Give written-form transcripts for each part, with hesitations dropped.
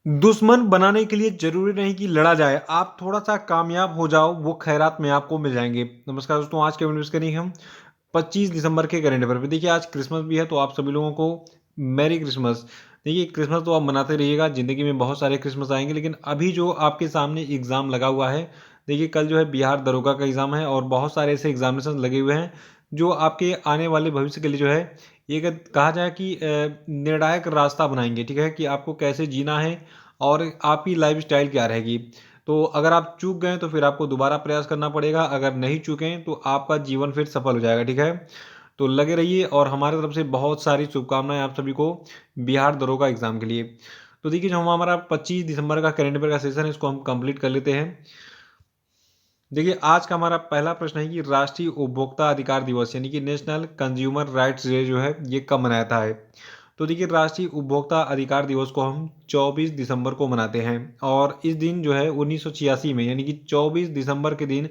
दुश्मन बनाने के लिए ज़रूरी नहीं कि लड़ा जाए, आप थोड़ा-सा कामयाब हो जाओ, वो खैरात में आपको मिल जाएँगे। नमस्कार दोस्तों, आज के वीडियो में डिस्कस करेंगे हम 25 दिसंबर के करंट अफेयर पे। देखिए, आज क्रिसमस भी है, तो आप सभी लोगों को मैरी क्रिसमस। देखिए, क्रिसमस तो आप मनाते रहिएगा, ज़िंदगी में बहुत सारे क्रिसमस आएँगे, लेकिन अभी जो आपके सामने एग्ज़ाम लगा हुआ है, देखिए कल जो है बिहार दरोगा का एग्ज़ाम है और बहुत सारे ऐसे एग्ज़ामिनेशन लगे हुए हैं, जो आपके आने वाले भविष्य के लिए जो है, एक कहा जाए कि निर्णायक रास्ता बनाएँगे, ठीक है? कि आपको कैसे जीना है और आपकी लाइफ़स्टाइल क्या रहेगी। तो अगर आप चूक गए तो फिर आपको दोबारा प्रयास करना पड़ेगा, अगर नहीं चूके तो आपका जीवन फिर सफल हो जाएगा, ठीक है? तो लगे रहिए और हमारी तरफ से बहुत सारी शुभकामनाएँ आप सभी को बिहार दरोगा एग्ज़ाम के लिए। तो देखिए, जो हमारा 25 दिसंबर का करंट अफेयर का सेशन है, इसको हम कंप्लीट कर लेते हैं। देखिए, आज का हमारा पहला प्रश्न है कि राष्ट्रीय उपभोक्ता अधिकार दिवस यानी कि नेशनल कंज्यूमर राइट्स डे जो है, ये कब मनाया था है? तो देखिए, राष्ट्रीय उपभोक्ता अधिकार दिवस को हम 24 दिसंबर को मनाते हैं और इस दिन जो है 1986 में, यानी कि 24 दिसंबर के दिन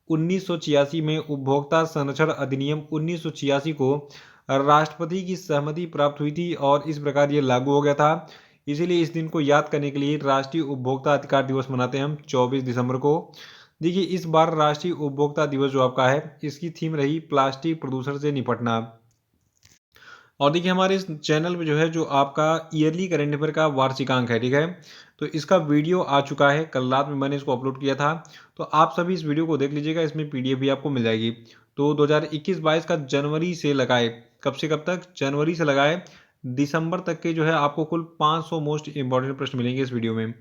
1986 में उपभोक्ता संरक्षण अधिनियम 1986 को राष्ट्रपति की सहमति प्राप्त हुई थी और इस प्रकार ये लागू हो गया था। इसीलिए इस दिन को याद करने के लिए राष्ट्रीय उपभोक्ता अधिकार दिवस मनाते हैं हम 24 दिसंबर को। देखिए, इस बार राष्ट्रीय उपभोक्ता दिवस जो आपका है, इसकी थीम रही प्लास्टिक प्रदूषण से निपटना। और देखिए, हमारे इस चैनल पे जो है, जो आपका ईयरली करंट अफेयर का वार्षिकांक है, ठीक है? तो इसका वीडियो आ चुका है, कल रात में मैंने इसको अपलोड किया था। तो आप सभी इस वीडियो को देख लीजिएगा, इसमें पीडीएफ भी आपको मिल जाएगी। तो 2021-22 का जनवरी से लगाए, कब से कब तक? जनवरी से लगाए दिसंबर तक के जो है, आपको कुल 500 मोस्ट इंपॉर्टेंट प्रश्न मिलेंगे इस वीडियो में।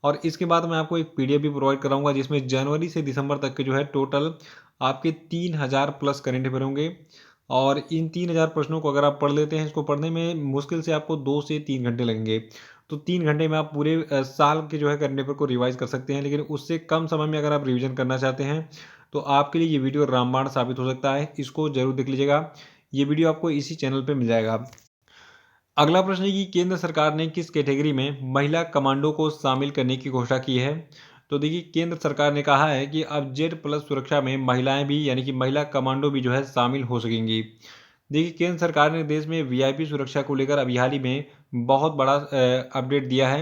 और इसके बाद मैं आपको एक पीडीएफ भी प्रोवाइड कराऊंगा, जिसमें जनवरी से दिसंबर तक के जो है, टोटल आपके 3000 प्लस करंट अफेयर होंगे। और इन 3000 प्रश्नों को अगर आप पढ़ लेते हैं, इसको पढ़ने में मुश्किल से आपको 2 से 3 घंटे लगेंगे। तो 3 घंटे में आप पूरे साल के जो है करंट अफेयर को रिवाइज़ कर सकते हैं, लेकिन उससे कम समय में अगर आप रिवीजन करना चाहते हैं, तो आपके लिए ये वीडियो रामबाण साबित हो सकता है। इसको ज़रूर देख लीजिएगा। ये वीडियो आपको इसी चैनल पे मिल जाएगा। अगला प्रश्न है कि केंद्र सरकार ने किस कैटेगरी में महिला कमांडो को शामिल करने की घोषणा की है? तो देखिए, केंद्र सरकार ने कहा है कि अब जेड प्लस सुरक्षा में महिलाएं भी, यानी कि महिला कमांडो भी जो है शामिल हो सकेंगी। देखिए, केंद्र सरकार ने देश में वीआईपी सुरक्षा को लेकर अभी हाल ही में बहुत बड़ा अपडेट दिया है।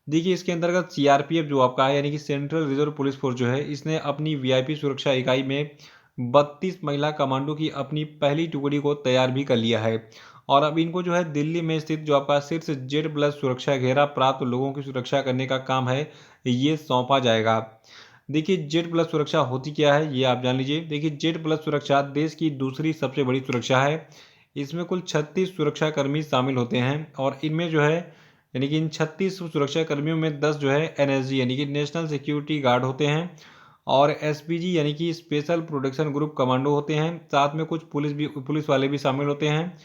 देखिए, इसके अंतर्गत सीआरपीएफ जो आपका है, यानी कि सेंट्रल रिजर्व पुलिस फोर्स जो है, इसने अपनी वीआईपी सुरक्षा इकाई में 32 महिला कमांडो की अपनी पहली टुकड़ी को तैयार भी कर लिया है और अब इनको जो है, दिल्ली में स्थित जो आपका शीर्ष जेड प्लस सुरक्षा घेरा प्राप्त लोगों की सुरक्षा करने का काम है, ये सौंपा जाएगा। देखिए, जेड प्लस सुरक्षा होती क्या है, ये आप जान लीजिए। देखिए, जेड प्लस सुरक्षा देश की दूसरी सबसे बड़ी सुरक्षा है। इसमें कुल 36 सुरक्षा कर्मी शामिल होते हैं और इनमें जो है, यानी कि इन 36 सुरक्षा कर्मियों में 10 जो है एनएसजी, यानी कि नेशनल सिक्योरिटी गार्ड होते हैं और एसपीजी, यानी कि स्पेशल प्रोटेक्शन ग्रुप कमांडो होते हैं। साथ में कुछ पुलिस वाले भी शामिल होते हैं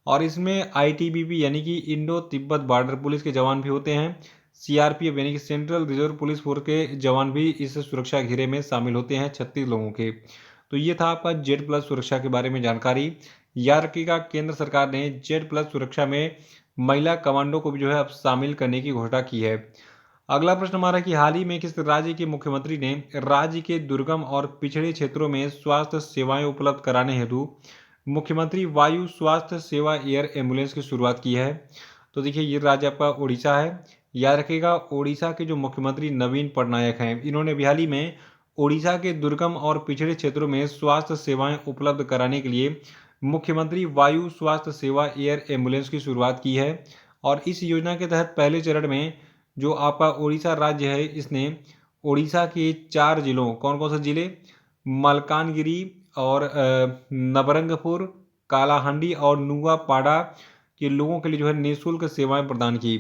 और इसमें आईटीबीपी, यानी कि इंडो तिब्बत बॉर्डर पुलिस के जवान भी होते हैं। सीआरपीएफ, यानी कि सेंट्रल रिजर्व पुलिस फोर्स के जवान भी इस सुरक्षा घेरे में शामिल होते हैं, 36 लोगों के। तो ये था आपका जेड प्लस सुरक्षा के बारे में जानकारी। याद रखिएगा, केंद्र सरकार ने जेड प्लस सुरक्षा में महिला कमांडो को भी जो है, अब शामिल करने की घोषणा की है। अगला प्रश्न हमारा कि हाल ही में किस राज्य के मुख्यमंत्री ने राज्य के दुर्गम और पिछड़े क्षेत्रों में स्वास्थ्य सेवाएं उपलब्ध कराने हेतु मुख्यमंत्री वायु स्वास्थ्य सेवा एयर एम्बुलेंस की शुरुआत की है? तो देखिए, ये राज्य आपका उड़ीसा है। याद रखिएगा, उड़ीसा के जो मुख्यमंत्री नवीन पटनायक हैं, इन्होंने भी हाल ही में उड़ीसा के दुर्गम और पिछड़े क्षेत्रों में स्वास्थ्य सेवाएं उपलब्ध कराने के लिए मुख्यमंत्री वायु स्वास्थ्य सेवा एयर एम्बुलेंस की शुरुआत की है। और इस योजना के तहत पहले चरण में जो आपका उड़ीसा राज्य है, इसने उड़ीसा के 4 जिलों, कौन कौन से जिले? मलकानगिरी और नबरंगपुर, कालाहांडी और नुआपाड़ा के लोगों के लिए जो है, निःशुल्क सेवाएं प्रदान की।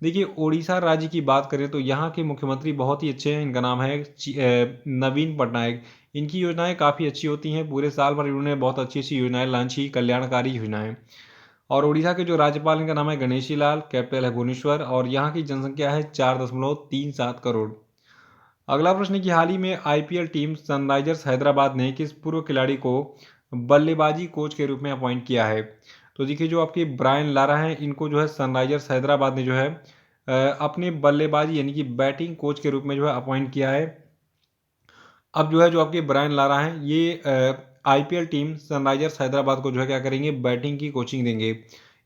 देखिए, उड़ीसा राज्य की बात करें तो यहाँ के मुख्यमंत्री बहुत ही अच्छे हैं। इनका नाम है नवीन पटनायक। इनकी योजनाएं काफ़ी अच्छी होती हैं, पूरे साल भर इन्होंने बहुत अच्छी अच्छी योजनाएं लॉन्च की, कल्याणकारी योजनाएं। और उड़ीसा के जो राज्यपाल, इनका नाम है गणेशी लाल, कैपिटल है भुवनेश्वर और यहाँ की जनसंख्या है 4.37 करोड़। अगला प्रश्न है कि हाल ही में आईपीएल टीम सनराइजर्स हैदराबाद ने किस पूर्व खिलाड़ी को बल्लेबाजी कोच के रूप में अपॉइंट किया है? तो देखिए, जो आपके ब्रायन लारा हैं, इनको जो है सनराइजर्स हैदराबाद ने जो है अपने बल्लेबाजी, यानी कि बैटिंग कोच के रूप में जो है अपॉइंट किया है। अब जो है, जो आपके ब्रायन लारा हैं, ये आईपीएल टीम सनराइजर्स हैदराबाद को जो है क्या करेंगे, बैटिंग की कोचिंग देंगे।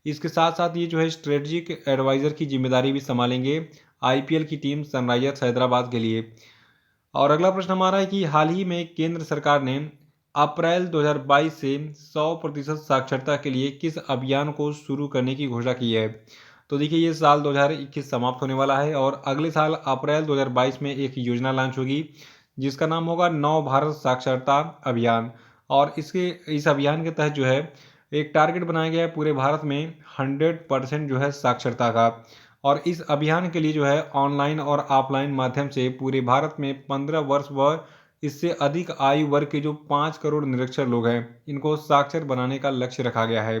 इसके साथ साथ ये जो है स्ट्रेटजिक एडवाइज़र की जिम्मेदारी भी संभालेंगे आईपीएल की टीम सनराइजर्स हैदराबाद के लिए। और अगला प्रश्न हमारा है कि हाल ही में केंद्र सरकार ने अप्रैल 2022 से 100% साक्षरता के लिए किस अभियान को शुरू करने की घोषणा की है। तो देखिए ये साल 2021 समाप्त होने वाला है और अगले साल अप्रैल 2022 में एक योजना लॉन्च होगी जिसका नाम होगा नव भारत साक्षरता अभियान। और इस अभियान के तहत जो है एक टारगेट बनाया गया है पूरे भारत में 100% जो है साक्षरता का। और इस अभियान के लिए जो है ऑनलाइन और ऑफलाइन माध्यम से पूरे भारत में 15 वर्ष व इससे अधिक आयु वर्ग के जो 5 करोड़ निरक्षर लोग हैं इनको साक्षर बनाने का लक्ष्य रखा गया है।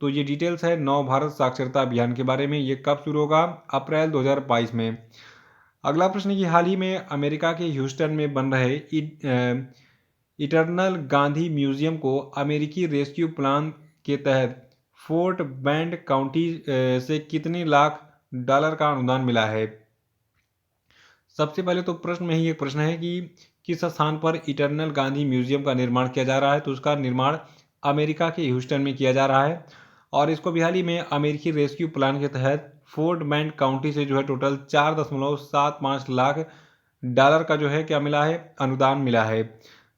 तो ये डिटेल्स है नव भारत साक्षरता अभियान के बारे में। ये कब शुरू होगा? अप्रैल 2022 में। अगला प्रश्न है कि हाल ही में अमेरिका के ह्यूस्टन में बन रहे इटर्नल गांधी म्यूजियम को अमेरिकी रेस्क्यू प्लान के तहत फोर्ट बेंड काउंटी से कितने लाख डॉलर का अनुदान मिला है। सबसे पहले तो प्रश्न में ही एक प्रश्न है कि किस स्थान पर इटर्नल गांधी म्यूजियम का निर्माण किया जा रहा है। तो उसका निर्माण अमेरिका के ह्यूस्टन में किया जा रहा है और इसको भी हाल ही में अमेरिकी रेस्क्यू प्लान के तहत फोर्ट बेंड काउंटी से जो है टोटल 4.75 लाख डॉलर का जो है क्या मिला है, अनुदान मिला है।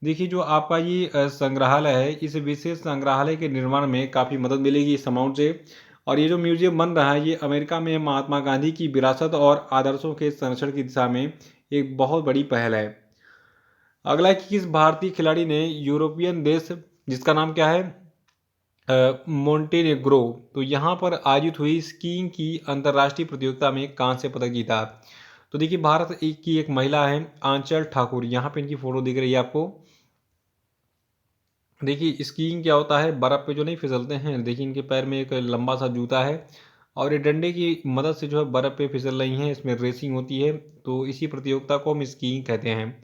देखिए जो आपका ये संग्रहालय है इस विशेष संग्रहालय के निर्माण में काफ़ी मदद मिलेगी इस अमाउंट से। और ये जो म्यूजियम बन रहा है ये अमेरिका में महात्मा गांधी की विरासत और आदर्शों के संरक्षण की दिशा में एक बहुत बड़ी पहल है। अगला है कि किस भारतीय खिलाड़ी ने यूरोपियन देश जिसका नाम क्या है मोंटेनेग्रो, तो यहाँ पर आयोजित हुई स्कीइंग की अंतर्राष्ट्रीय प्रतियोगिता में कांस्य पदक जीता। तो देखिए भारत की एक महिला है आंचल ठाकुर, यहाँ पे इनकी फोटो दिख रही है आपको। देखिए स्कीइंग क्या होता है, बर्फ़ पे जो नहीं फिसलते हैं, देखिए इनके पैर में एक लंबा सा जूता है और ये डंडे की मदद से जो है बर्फ़ पे फिसल रही हैं, इसमें रेसिंग होती है। तो इसी प्रतियोगिता को हम स्कीइंग कहते हैं।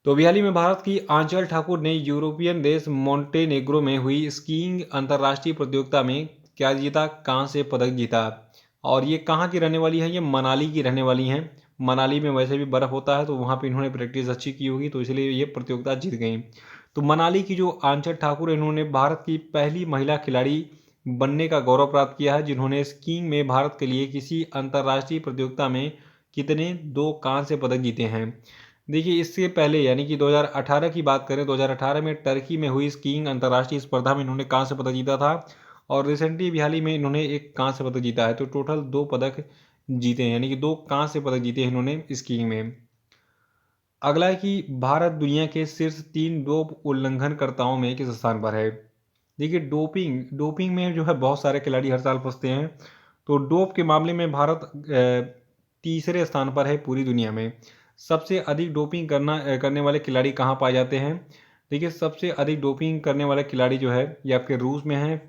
तो अभी हाल ही में भारत की आंचल ठाकुर ने यूरोपियन देश मोंटेनेग्रो में हुई स्कीइंग अंतर्राष्ट्रीय प्रतियोगिता में क्या जीता, कांस्य पदक जीता। और ये कहाँ की रहने वाली है, ये मनाली की रहने वाली हैं। मनाली में वैसे भी बर्फ़ होता है तो वहाँ पे इन्होंने प्रैक्टिस अच्छी की होगी तो इसलिए ये प्रतियोगिता जीत गई। तो मनाली की जो आंचल ठाकुर है इन्होंने भारत की पहली महिला खिलाड़ी बनने का गौरव प्राप्त किया है जिन्होंने स्कीइंग में भारत के लिए किसी अंतर्राष्ट्रीय प्रतियोगिता में कितने 2 कांस्य पदक जीते हैं। देखिए इससे पहले यानी कि 2018 की बात करें, 2018 में टर्की में हुई स्कीइंग अंतर्राष्ट्रीय स्पर्धा में इन्होंने कांस्य पदक जीता था और रिसेंटली भी हाल ही में इन्होंने एक कांस्य पदक जीता है। तो टोटल 2 पदक जीते हैं यानी कि 2 कांस्य पदक जीते हैं इन्होंने स्कीइंग में। अगला है कि भारत दुनिया के शीर्ष 3 डोप उल्लंघनकर्ताओं में किस स्थान पर है। देखिए डोपिंग में जो है बहुत सारे खिलाड़ी हर साल फंसते हैं। तो डोप के मामले में भारत तीसरे स्थान पर है पूरी दुनिया में। सबसे अधिक डोपिंग करने वाले खिलाड़ी कहाँ पाए जाते हैं। देखिए सबसे अधिक डोपिंग करने वाले खिलाड़ी जो है ये आपके रूस में हैं।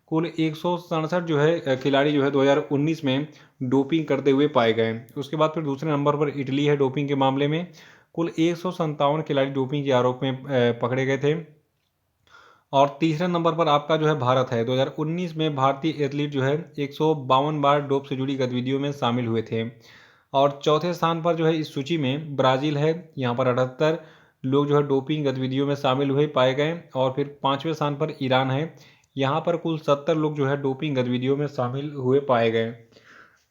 कुल 167 जो है खिलाड़ी जो है 2019 में डोपिंग करते हुए पाए गए। उसके बाद फिर दूसरे नंबर पर इटली है डोपिंग के मामले में। कुल 157 खिलाड़ी डोपिंग के आरोप में पकड़े गए थे। और तीसरे नंबर पर आपका जो है भारत है। 2019 में भारतीय एथलीट जो है 152 बार डोप से जुड़ी गतिविधियों में शामिल हुए थे। और चौथे स्थान पर जो है इस सूची में ब्राज़ील है, यहाँ पर 78 लोग जो है डोपिंग गतिविधियों में शामिल हुए पाए गए। और फिर पाँचवें स्थान पर ईरान है, यहाँ पर कुल 70 लोग जो है डोपिंग गतिविधियों में शामिल हुए पाए गए।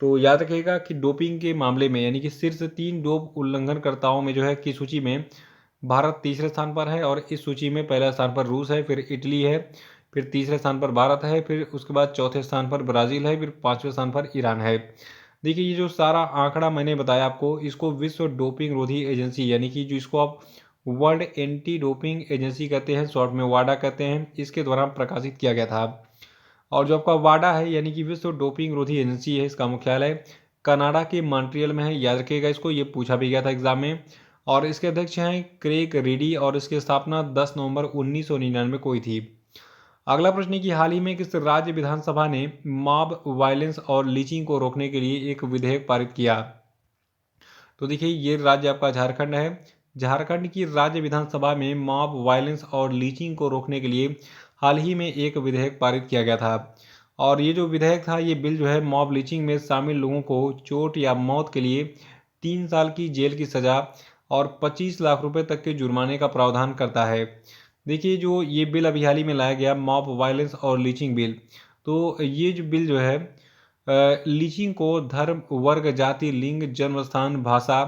तो याद रखिएगा कि डोपिंग के मामले में यानी कि शीर्ष 3 डोप उल्लंघनकर्ताओं में जो है की सूची में भारत तीसरे स्थान पर है। और इस सूची में पहला स्थान पर रूस है, फिर इटली है, फिर तीसरे स्थान पर भारत है, फिर उसके बाद चौथे स्थान पर ब्राज़ील है, फिर पाँचवें स्थान पर ईरान है। देखिए ये जो सारा आंकड़ा मैंने बताया आपको इसको विश्व डोपिंग रोधी एजेंसी यानी कि जो इसको आप वर्ल्ड एंटी डोपिंग एजेंसी कहते हैं, शॉर्ट में वाडा कहते हैं, इसके द्वारा प्रकाशित किया गया था। और जो आपका वाडा है यानी कि विश्व डोपिंग रोधी एजेंसी है, इसका मुख्यालय कनाडा के मॉन्ट्रियल में है। याद रखिएगा इसको, ये पूछा भी गया था एग्जाम में। और इसके अध्यक्ष हैं क्रेग रेडी और इसकी स्थापना 10 नवंबर 1999 को हुई थी। अगला प्रश्न है कि हाल ही में किस राज्य विधानसभा ने मॉब वायलेंस और लीचिंग को रोकने के लिए एक विधेयक पारित किया। तो देखिए ये राज्य आपका झारखंड है। झारखंड की राज्य विधानसभा में मॉब वायलेंस और लीचिंग को रोकने के लिए हाल ही में एक विधेयक पारित किया गया था। और ये जो विधेयक था ये बिल जो है मॉब लीचिंग में शामिल लोगों को चोट या मौत के लिए 3 साल की जेल की सज़ा और 25 लाख रुपए तक के जुर्माने का प्रावधान करता है। देखिए जो ये बिल अभी हाल ही में लाया गया मॉब वायलेंस और लीचिंग बिल, तो ये जो बिल जो है लीचिंग को धर्म, वर्ग, जाति, लिंग, जन्म स्थान, भाषा,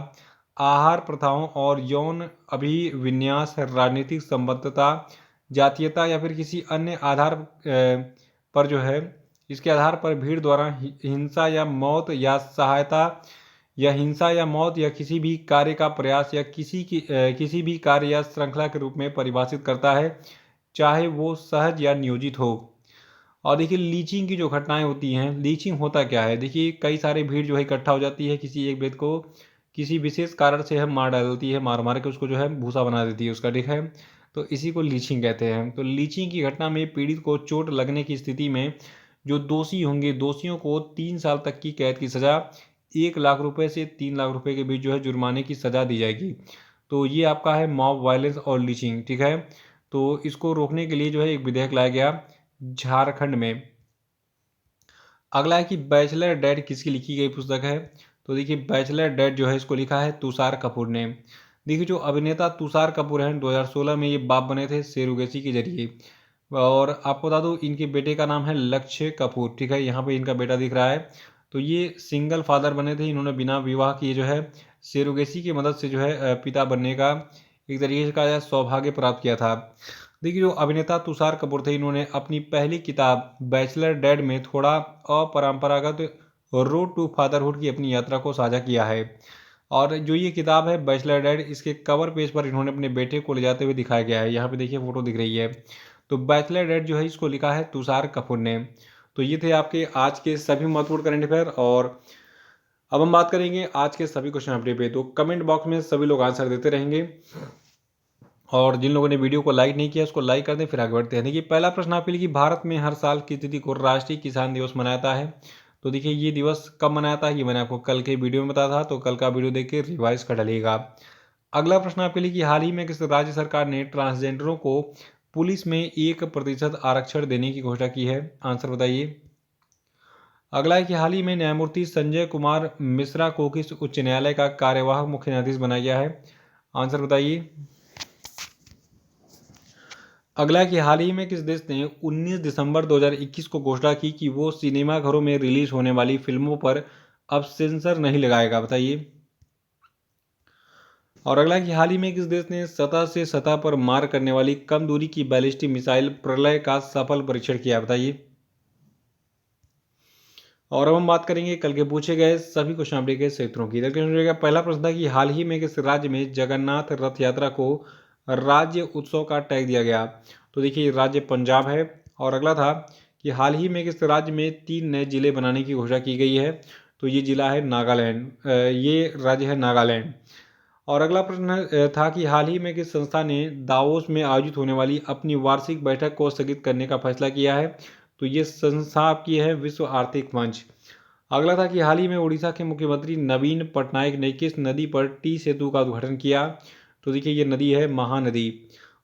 आहार प्रथाओं और यौन अभिविन्यास, राजनीतिक संबद्धता, जातीयता या फिर किसी अन्य आधार पर जो है इसके आधार पर भीड़ द्वारा हिंसा या मौत या सहायता या हिंसा या मौत या किसी भी कार्य का प्रयास या किसी भी कार्य या श्रृंखला के रूप में परिभाषित करता है, चाहे वो सहज या नियोजित हो। और देखिए लीचिंग की जो घटनाएं होती हैं, लीचिंग होता क्या है, देखिए कई सारे भीड़ जो है इकट्ठा हो जाती है, किसी एक व्यक्ति को किसी विशेष कारण से हम मार डालती है, मार मार के उसको जो है भूसा बना देती है उसका, ठीक है। तो इसी को लीचिंग कहते हैं। तो लीचिंग की घटना में पीड़ित को चोट लगने की स्थिति में जो दोषी होंगे, दोषियों को 3 साल तक की कैद की सज़ा, 1 लाख रुपए से 3 लाख रुपए के बीच जो है जुर्माने की सज़ा दी जाएगी। तो ये आपका है मॉब वायलेंस और लीचिंग, ठीक है। तो इसको रोकने के लिए जो है एक विधेयक लाया गया झारखंड में। अगला है कि बैचलर डैड किसकी लिखी गई पुस्तक है। तो देखिए बैचलर डैड जो है इसको लिखा है तुषार कपूर ने। देखिए जो अभिनेता तुषार कपूर हैं 2016 में ये बाप बने थे सेरुगेसी के जरिए। और आपको बता दूं इनके बेटे का नाम है लक्ष्य कपूर, ठीक है। यहाँ पे इनका बेटा दिख रहा है। तो ये सिंगल फादर बने थे, इन्होंने बिना विवाह किए जो है सेरुगेसी की मदद से जो है पिता बनने का एक तरीके का सौभाग्य प्राप्त किया था। देखिए जो अभिनेता तुषार कपूर थे, इन्होंने अपनी पहली किताब बैचलर डैड में थोड़ा अपरंपरागत रोड टू फादरहुड की अपनी यात्रा को साझा किया है। और जो ये किताब है बैचलर डैड, इसके कवर पेज पर इन्होंने अपने बेटे को ले जाते हुए दिखाया गया है। यहाँ पे देखिए फोटो दिख रही है। तो बैचलर डैड जो है इसको लिखा है तुषार कपूर ने। तो ये थे आपके आज के सभी महत्वपूर्ण करंट अफेयर। और अब हम बात करेंगे आज के सभी क्वेश्चन अपडेट पे। तो कमेंट बॉक्स में सभी लोग आंसर देते रहेंगे, और जिन लोगों ने वीडियो को लाइक नहीं किया उसको लाइक कर दें, फिर आगे बढ़ते हैं। देखिए पहला प्रश्न आपके लिए कि भारत में हर साल किस तिथि को राष्ट्रीय किसान दिवस मनाता है। तो देखिए ये दिवस कब मनाता है ये मैंने आपको कल के वीडियो में बताया था, तो कल का वीडियो देख के रिवाइज कर डालिएगा। अगला प्रश्न आपके लिए कि हाल ही में किस राज्य सरकार ने ट्रांसजेंडरों को पुलिस में 1% आरक्षण देने की घोषणा की है। आंसर बताइए। अगला है कि हाल ही में न्यायमूर्ति संजय कुमार मिश्रा को किस उच्च न्यायालय का कार्यवाहक मुख्य न्यायाधीश बनाया गया है। आंसर बताइए। अगला कि हाल ही में किस देश ने 19 दिसंबर 2021 को घोषणा की कि वो सिनेमाघरों में रिलीज होने वाली फिल्मों पर अब सेंसर नहीं लगाएगा, बताइए। और अगला कि हाल ही में किस देश ने सतह से सतह पर मार करने वाली कम दूरी की बैलिस्टिक मिसाइल प्रलय का सफल परीक्षण किया, बताइए। और अब हम बात करेंगे कल के पूछे गए सभी क्वेश्चन अपडेट के क्षेत्रों की। पहला प्रश्न था कि हाल ही में किस राज्य में जगन्नाथ रथ यात्रा को राज्य उत्सव का टैग दिया गया। तो देखिए राज्य पंजाब है। और अगला था कि हाल ही में किस राज्य में 3 नए जिले बनाने की घोषणा की गई है। तो ये जिला है नागालैंड, ये राज्य है नागालैंड। और अगला प्रश्न था कि हाल ही में किस संस्था ने दावोस में आयोजित होने वाली अपनी वार्षिक बैठक को स्थगित करने का फैसला किया है। तो ये संस्था आपकी है विश्व आर्थिक मंच। अगला था कि हाल ही में उड़ीसा के मुख्यमंत्री नवीन पटनायक ने किस नदी पर टी सेतु का उद्घाटन किया। तो देखिए ये नदी है महानदी।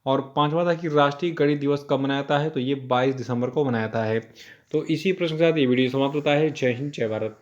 और पांचवा था कि राष्ट्रीय गणित दिवस कब मनाया जाता है। तो ये 22 दिसंबर को मनाया जाता है। तो इसी प्रश्न के साथ ये वीडियो समाप्त होता है। जय हिंद, जय भारत।